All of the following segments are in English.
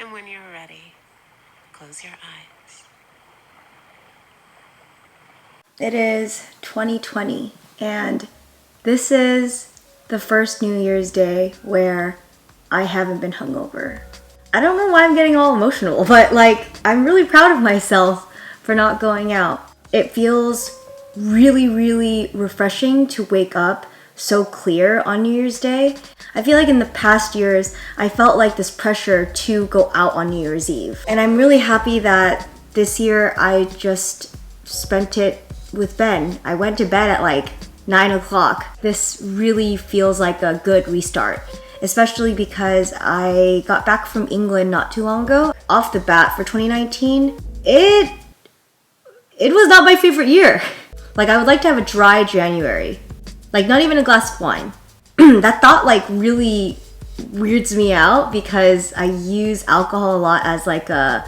And when you're ready, close your eyes. It is 2020, and this is the first New Year's Day where I haven't been hungover. I don't know why I'm getting all emotional, but like, I'm really proud of myself for not going out. It feels really, really refreshing to wake up so clear on New Year's Day. I feel like in the past years, I felt like this pressure to go out on New Year's Eve. And I'm really happy that this year I just spent it with Ben. I went to bed at like 9 o'clock. This really feels like a good restart, especially because I got back from England not too long ago. Off the bat for 2019, it was not my favorite year. Like, I would like to have a dry January. Like, not even a glass of wine. That thought like really weirds me out because I use alcohol a lot as like a,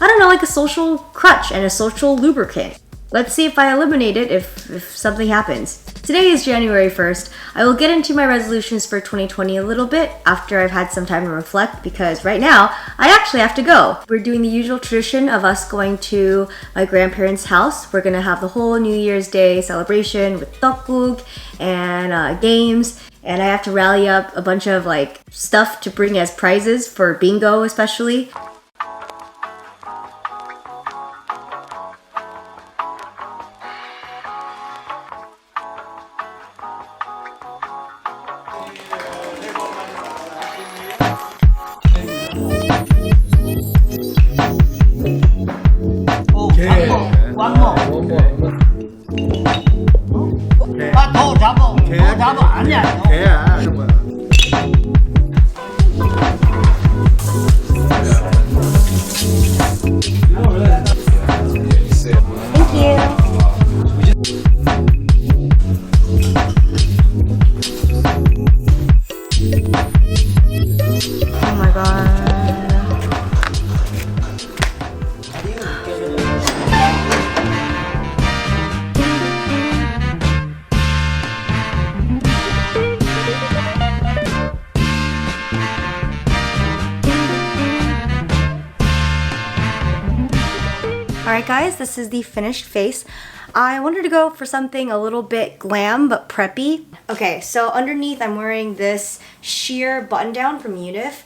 I don't know, like a social crutch and a social lubricant. Let's see if I eliminate it if something happens. Today is January 1st. I will get into my resolutions for 2020 a little bit after I've had some time to reflect, because right now I actually have to go. We're doing the usual tradition of us going to my grandparents' house. We're gonna have the whole New Year's Day celebration with tteokguk and games. And I have to rally up a bunch of like stuff to bring as prizes for bingo especially. One more. 더 잡아. 아니야. Thank you. Oh my god. Alright guys, this is the finished face. I wanted to go for something a little bit glam but preppy. Okay, so underneath I'm wearing this sheer button down from Unif.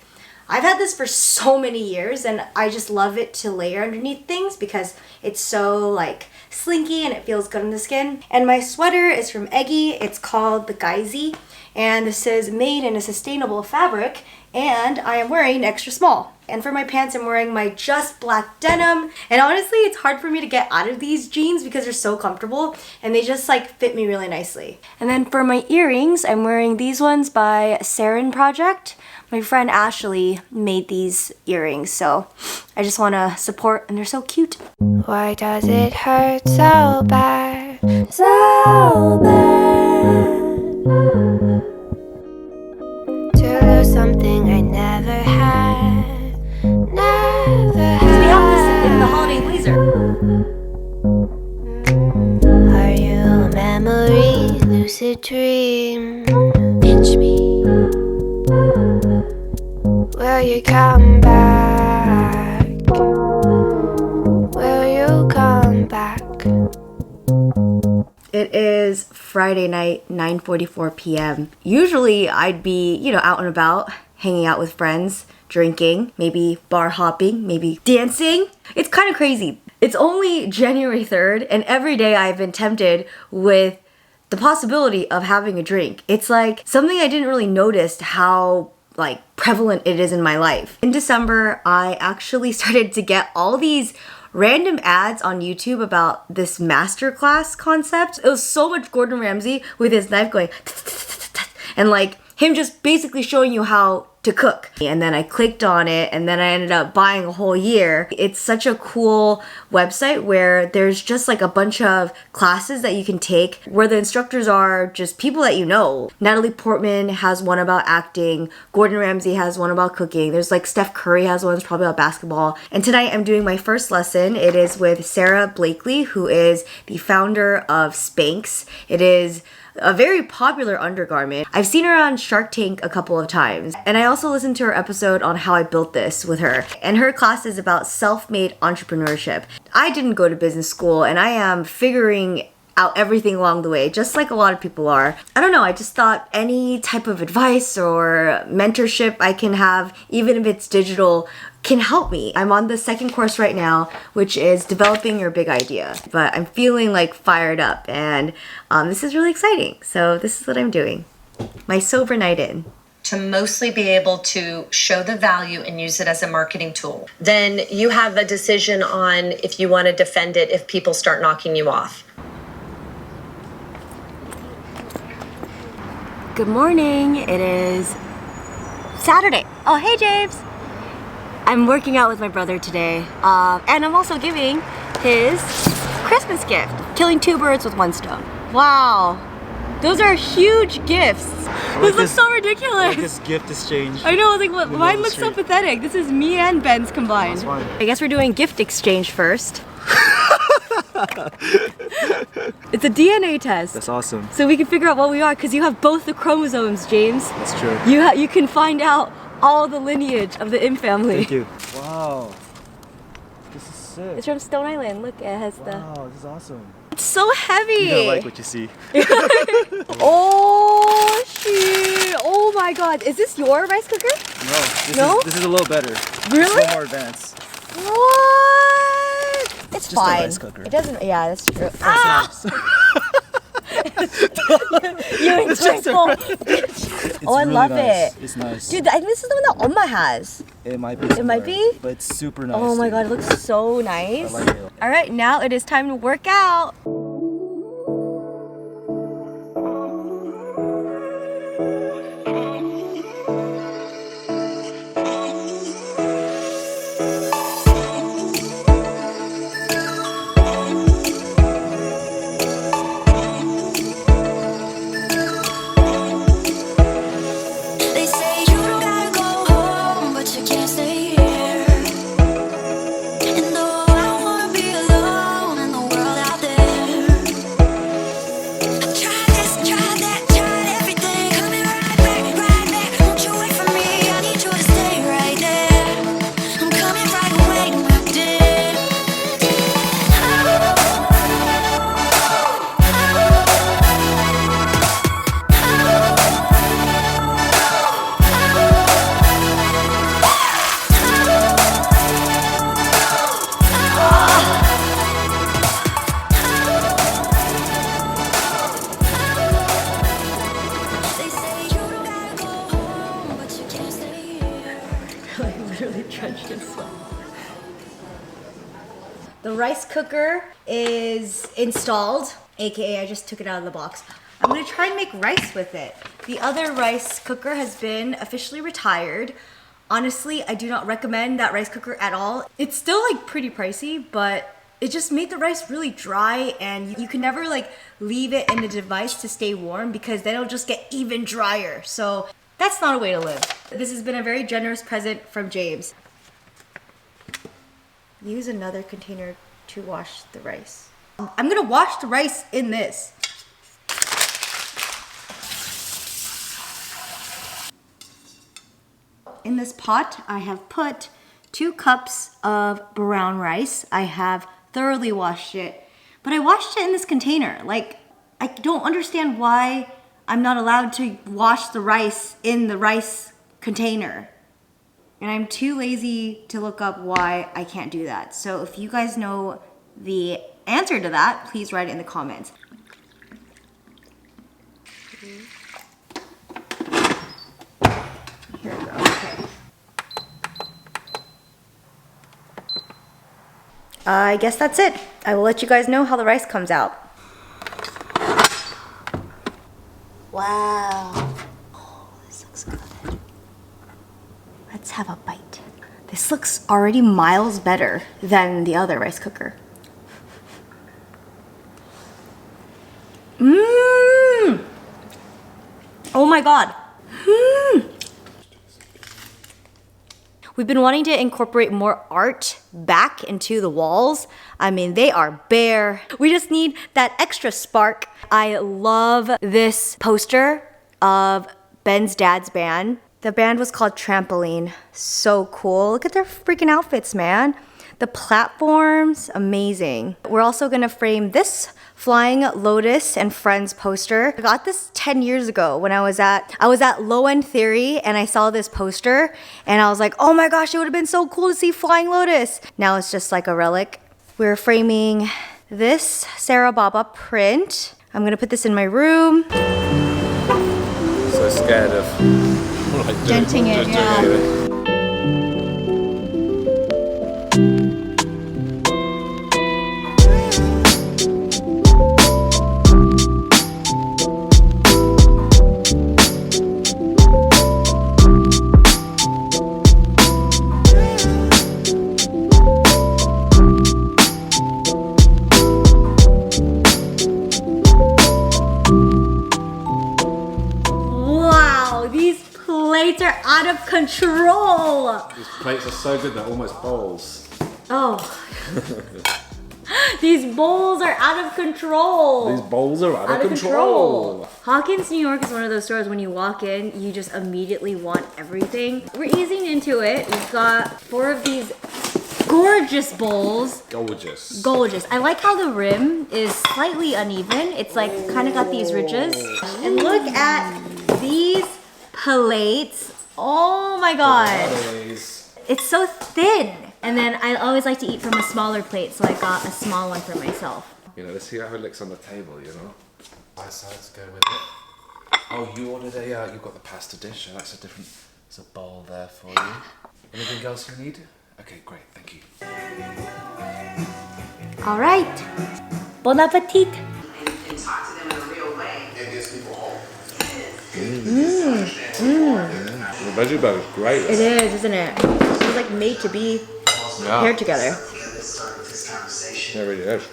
I've had this for so many years and I just love it to layer underneath things because it's so like slinky and it feels good on the skin. And my sweater is from EGGIE. It's called the EGGIE, and this is made in a sustainable fabric, and I am wearing extra small. And for my pants, I'm wearing my just black denim. And honestly, it's hard for me to get out of these jeans because they're so comfortable and they just like fit me really nicely. And then for my earrings, I'm wearing these ones by SERYN project. My friend Ashley made these earrings, so I just want to support, and they're so cute. Why does it hurt so bad? So bad to lose something I never had. The opposite in the holiday blazer. Are you a memory, lucid dream? Pinch me. Will you come back? Will you come back? It is Friday night, 9:44 p.m. Usually I'd be, out and about, hanging out with friends, drinking, maybe bar hopping, maybe dancing. It's kind of crazy. It's only January 3rd, and every day I've been tempted with the possibility of having a drink. It's like something I didn't really notice how like prevalent it is in my life. In December, I actually started to get all these random ads on YouTube about this masterclass concept. It was so much Gordon Ramsay with his knife going and like him just basically showing you how to cook. And then I clicked on it and then I ended up buying a whole year. It's such a cool website where there's just like a bunch of classes that you can take where the instructors are just people that you know. Natalie Portman has one about acting. Gordon Ramsay has one about cooking. There's like Steph Curry has one that's probably about basketball. And tonight I'm doing my first lesson. It is with Sarah Blakely, who is the founder of Spanx. It is a very popular undergarment. I've seen her on Shark Tank a couple of times, and I also listened to her episode on how I built this with her. And her class is about self-made entrepreneurship. I didn't go to business school, and I am figuring out everything along the way, just like a lot of people are. I don't know, I just thought any type of advice or mentorship I can have, even if it's digital, can help me. I'm on the second course right now, which is developing your big idea. But I'm feeling like fired up, and this is really exciting. So this is what I'm doing. My sober night in. To mostly be able to show the value and use it as a marketing tool. Then you have a decision on if you want to defend it if people start knocking you off. Good morning. It is Saturday. Oh, hey, James. I'm working out with my brother today, and I'm also giving his Christmas gift, killing 2 birds with 1 stone. Wow, those are huge gifts. Those look so ridiculous. Like this gift exchange. I know, like what? Mine looks so pathetic. This is me and Ben's combined. I guess we're doing gift exchange first. It's a DNA test. That's awesome. So we can figure out what we are, because you have both the chromosomes, James. That's true. You can find out all the lineage of the Im family. Thank you. Wow. This is sick. It's from Stone Island. Look, it has the... Wow, this is awesome. It's so heavy! You don't like what you see. Oh, shit! Oh my god. Is this your rice cooker? No, this is a little better. Really? It's a little more advanced. What? It's just fine. a rice cooker. It doesn't... Yeah, that's true. Ah! You and Twinkle. Oh, I really love nice. it. It's nice. Dude, I think this is the one that Oma has. It might be. It might be? But it's super nice. Oh my dude. god, it looks so nice. I like it. All right, now it is time to work out. They say you don't gotta go home, but you can't stay here. And though I don't wanna be alone in the world out there, I tried this, tried that, tried everything. Coming right back. Won't you wait for me? I need you to stay right there. I'm coming right away, my dear. They say you don't gotta go home, but you can't stay here. Literally drenched in sweat. The rice cooker is installed, aka I just took it out of the box. I'm gonna try and make rice with it. The other rice cooker has been officially retired. Honestly, I do not recommend that rice cooker at all. It's still like pretty pricey, but it just made the rice really dry, and you can never like leave it in the device to stay warm, because then it'll just get even drier. So that's not a way to live. This has been a very generous present from James. Use another container to wash the rice. I'm gonna wash the rice in this. In this pot, I have put 2 cups of brown rice. I have thoroughly washed it, but I washed it in this container. Like, I don't understand why I'm not allowed to wash the rice in the rice container. And I'm too lazy to look up why I can't do that. So if you guys know the answer to that, please write it in the comments. Here we go, okay. I guess that's it. I will let you guys know how the rice comes out. Wow. Oh, this looks good. Let's have a bite. This looks already miles better than the other rice cooker. Mmm! Oh my god. We've been wanting to incorporate more art back into the walls. I mean, they are bare. We just need that extra spark. I love this poster of Ben's dad's band. The band was called Trampoline. So cool. Look at their freaking outfits, man. The platforms, amazing. We're also gonna frame this Flying Lotus and Friends poster. I got this 10 years ago when I was at Low End Theory and I saw this poster and I was like, oh my gosh, it would have been so cool to see Flying Lotus. Now it's just like a relic. We're framing this Sarah Baba print. I'm gonna put this in my room. So scared of Denting it, yeah. Plates are out of control. These plates are so good, they're almost bowls. Oh. These bowls are out of control. These bowls are out of control. Hawkins, New York is one of those stores when you walk in, you just immediately want everything. We're easing into it. We've got 4 of these gorgeous bowls. Gorgeous. Gorgeous. I like how the rim is slightly uneven. It's like kind of got these ridges. And look at these PILATES. Oh my god. It's so thin. And then I always like to eat from a smaller plate, so I got a small one for myself. You know, let's see how it looks on the table, you know? My sides go with it. Oh, you ordered you've got the pasta dish. That's a different, there's a bowl there for you. Anything else you need? Okay, great, thank you. All right. Bon appetit. And talk to them in a real way. It gets people home. The veggie bag is great. It is, isn't it? It's like made to be paired together. It really is.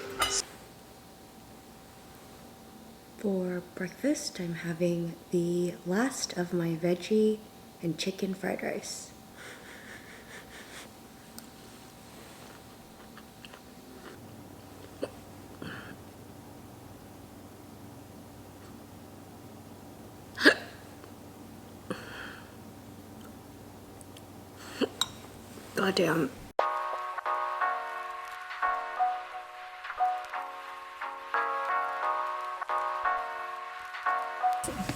For breakfast, I'm having the last of my veggie and chicken fried rice. Goddamn.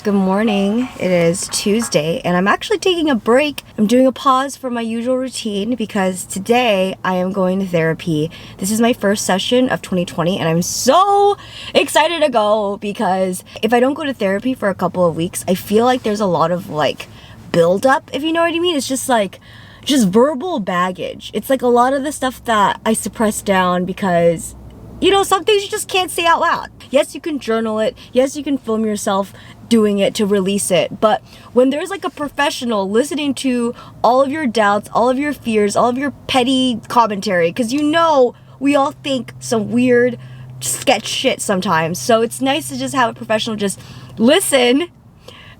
Good morning. It is Tuesday and I'm actually taking a break. I'm doing a pause from my usual routine because today I am going to therapy. This is my first session of 2020 and I'm so excited to go because if I don't go to therapy for a couple of weeks, I feel like there's a lot of like build up, if you know what I mean. It's just like verbal baggage. It's like a lot of the stuff that I suppress down because, you know, some things you just can't say out loud. Yes, you can journal it. Yes, you can film yourself doing it to release it. But when there's like a professional listening to all of your doubts, all of your fears, all of your petty commentary, because you know we all think some weird sketch shit sometimes. So it's nice to just have a professional just listen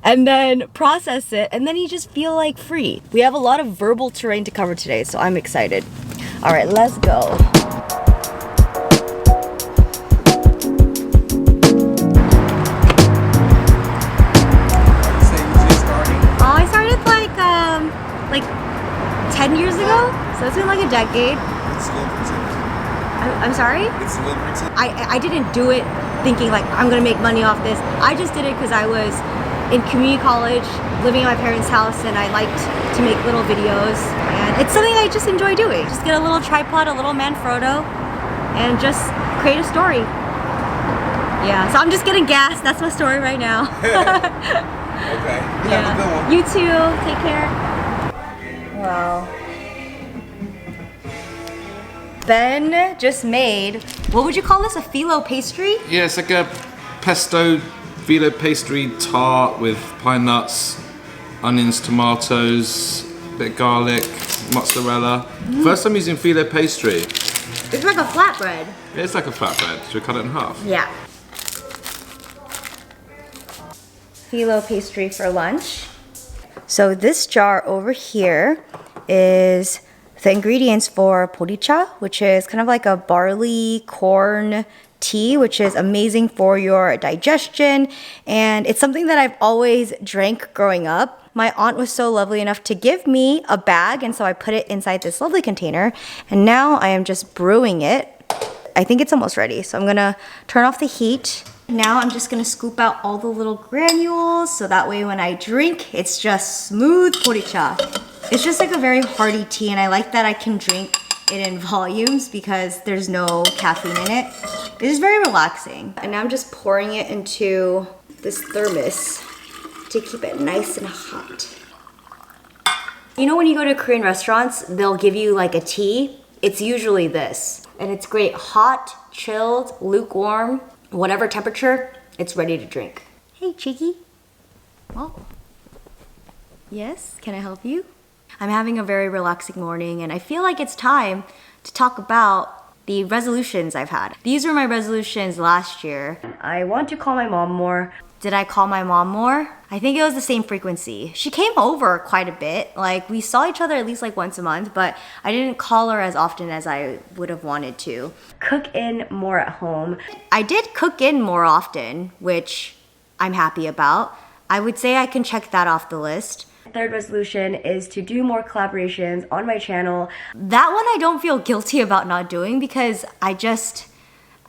and then process it, and then you just feel like free. We have a lot of verbal terrain to cover today, so I'm excited. All right, let's go. I started like 10 years ago, so it's been like a decade. I'm sorry? I didn't do it thinking like I'm gonna make money off this. I just did it because I was in community college, living at my parents' house, and I liked to make little videos. And it's something I just enjoy doing. Just get a little tripod, a little Manfrotto, and just create a story. Yeah, so I'm just getting gas. That's my story right now. Okay, you have a good one. You too, take care. Wow. Ben just made, what would you call this, a phyllo pastry? Yeah, it's like a pesto phyllo pastry tart with pine nuts, onions, tomatoes, bit of garlic, mozzarella. First time using phyllo pastry. It's like a flatbread. Yeah, it's like a flatbread. Should we cut it in half? Yeah. Phyllo pastry for lunch. So this jar over here is the ingredients for boricha, which is kind of like a barley corn tea, which is amazing for your digestion. And it's something that I've always drank growing up. My aunt was so lovely enough to give me a bag, and so I put it inside this lovely container. And now I am just brewing it. I think it's almost ready, so I'm gonna turn off the heat. Now I'm just gonna scoop out all the little granules, so that way when I drink, it's just smooth boricha. It's just like a very hearty tea, and I like that I can drink it in volumes because there's no caffeine in it. It is very relaxing. And now I'm just pouring it into this thermos to keep it nice and hot. You know when you go to Korean restaurants, they'll give you like a tea? It's usually this. And it's great, hot, chilled, lukewarm, whatever temperature, it's ready to drink. Hey, Cheeky. Oh. Yes, can I help you? I'm having a very relaxing morning, and I feel like it's time to talk about the resolutions I've had. These were my resolutions last year. I want to call my mom more. Did I call my mom more? I think it was the same frequency. She came over quite a bit. Like, we saw each other at least like once a month, but I didn't call her as often as I would have wanted to. Cook in more at home. I did cook in more often, which I'm happy about. I would say I can check that off the list. Third resolution is to do more collaborations on my channel. That one I don't feel guilty about not doing because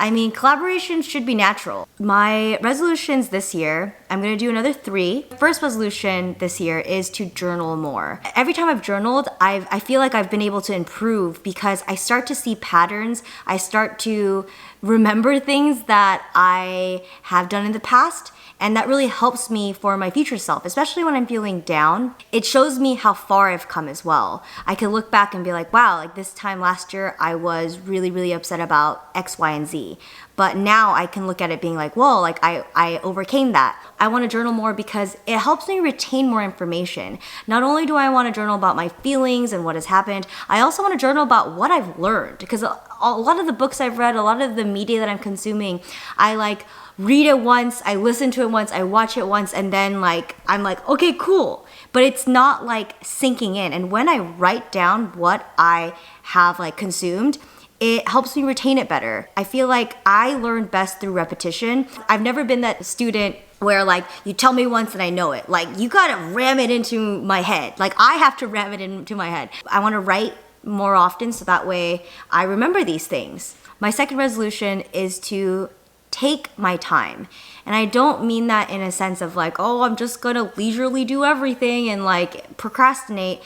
collaborations should be natural. My resolutions this year, I'm gonna do another 3. First resolution this year is to journal more. Every time I've journaled, I feel like I've been able to improve because I start to see patterns. I start to remember things that I have done in the past, and that really helps me for my future self, especially when I'm feeling down. It shows me how far I've come as well. I can look back and be like, wow, like this time last year, I was really, really upset about X, Y, and Z. But now I can look at it being like, whoa, like I overcame that. I want to journal more because it helps me retain more information. Not only do I want to journal about my feelings and what has happened, I also want to journal about what I've learned. Because a lot of the books I've read, a lot of the media that I'm consuming, I like read it once, I listen to it once, I watch it once, and then like I'm like, okay, cool. But it's not like sinking in. And when I write down what I have like consumed, it helps me retain it better. I feel like I learn best through repetition. I've never been that student where like you tell me once and I know it. Like you gotta ram it into my head. Like I have to ram it into my head. I wanna write more often so that way I remember these things. My second resolution is to take my time. And I don't mean that in a sense of like, oh, I'm just gonna leisurely do everything and like procrastinate.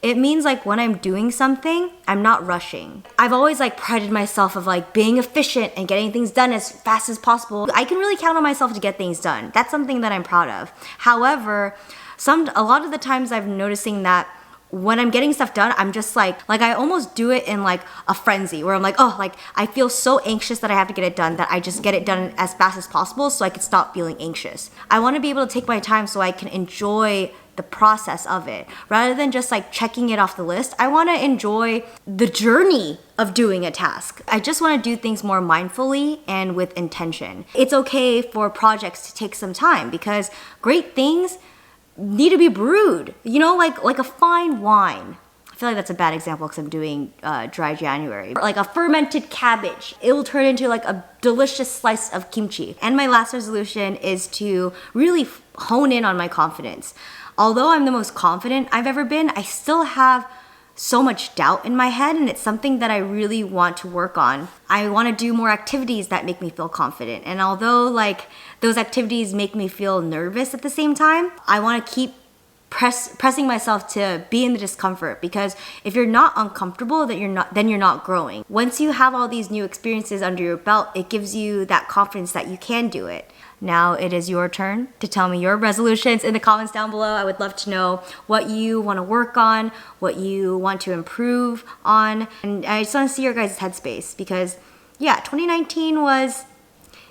It means like when I'm doing something, I'm not rushing. I've always like prided myself of like being efficient and getting things done as fast as possible. I can really count on myself to get things done. That's something that I'm proud of. However, a lot of the times I'm noticing that when I'm getting stuff done, I'm just like I almost do it in like a frenzy where I'm like, oh, like I feel so anxious that I have to get it done that I just get it done as fast as possible so I can stop feeling anxious. I want to be able to take my time so I can enjoy the process of it rather than just like checking it off the list. I want to enjoy the journey of doing a task. I just want to do things more mindfully and with intention. It's okay for projects to take some time because great things need to be brewed, you know, like a fine wine. I feel like that's a bad example because I'm doing dry January. Like a fermented cabbage, it will turn into like a delicious slice of kimchi. And my last resolution is to really hone in on my confidence. Although I'm the most confident I've ever been, I still have so much doubt in my head, and it's something that I really want to work on. I want to do more activities that make me feel confident. And although like those activities make me feel nervous at the same time, I want to keep pressing myself to be in the discomfort, because if you're not uncomfortable, then you're not growing. Once you have all these new experiences under your belt, it gives you that confidence that you can do it. Now it is your turn to tell me your resolutions in the comments down below. I would love to know what you want to work on, what you want to improve on, and I just want to see your guys' headspace because yeah, 2019 was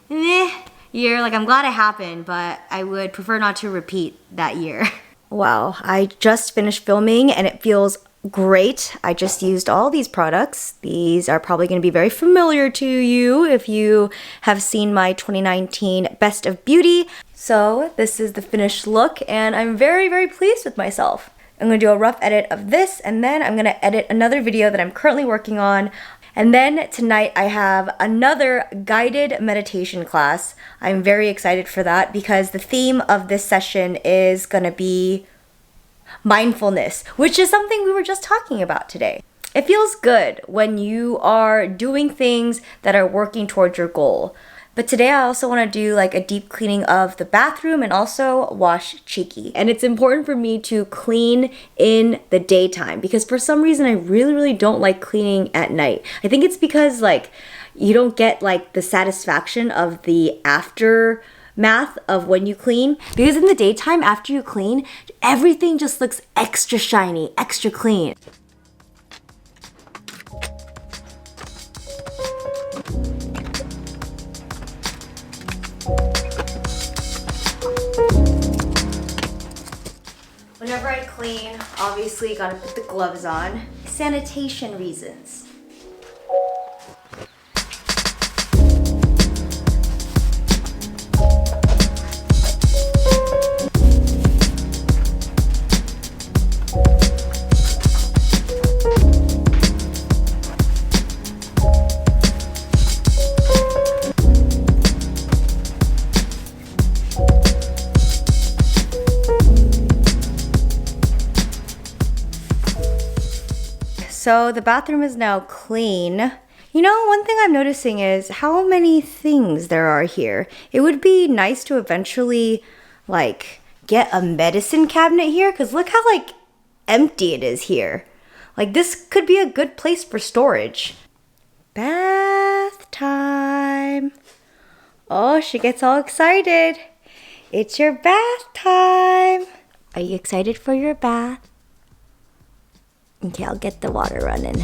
year. Like I'm glad it happened, but I would prefer not to repeat that year. Wow, I just finished filming and it feels great. I just used all these products. These are probably going to be very familiar to you if you have seen my 2019 Best of Beauty. So this is the finished look and I'm very, very pleased with myself. I'm gonna do a rough edit of this, and then I'm gonna edit another video that I'm currently working on. And then tonight I have another guided meditation class. I'm very excited for that because the theme of this session is gonna be mindfulness, which is something we were just talking about today. It feels good when you are doing things that are working towards your goal. But today I also want to do like a deep cleaning of the bathroom and also wash Cheeky. And it's important for me to clean in the daytime because for some reason I really don't like cleaning at night. I think it's because like you don't get like the satisfaction of the aftermath of when you clean. Because in the daytime after you clean, everything just looks extra shiny, extra clean. Whenever I clean, obviously gotta put the gloves on. Sanitation reasons. So the bathroom is now clean. You know, one thing I'm noticing is how many things there are here. It would be nice to eventually like get a medicine cabinet here because look how like empty it is here. Like this could be a good place for storage. Bath time. Oh, she gets all excited. It's your bath time. Are you excited for your bath? Okay, I'll get the water running.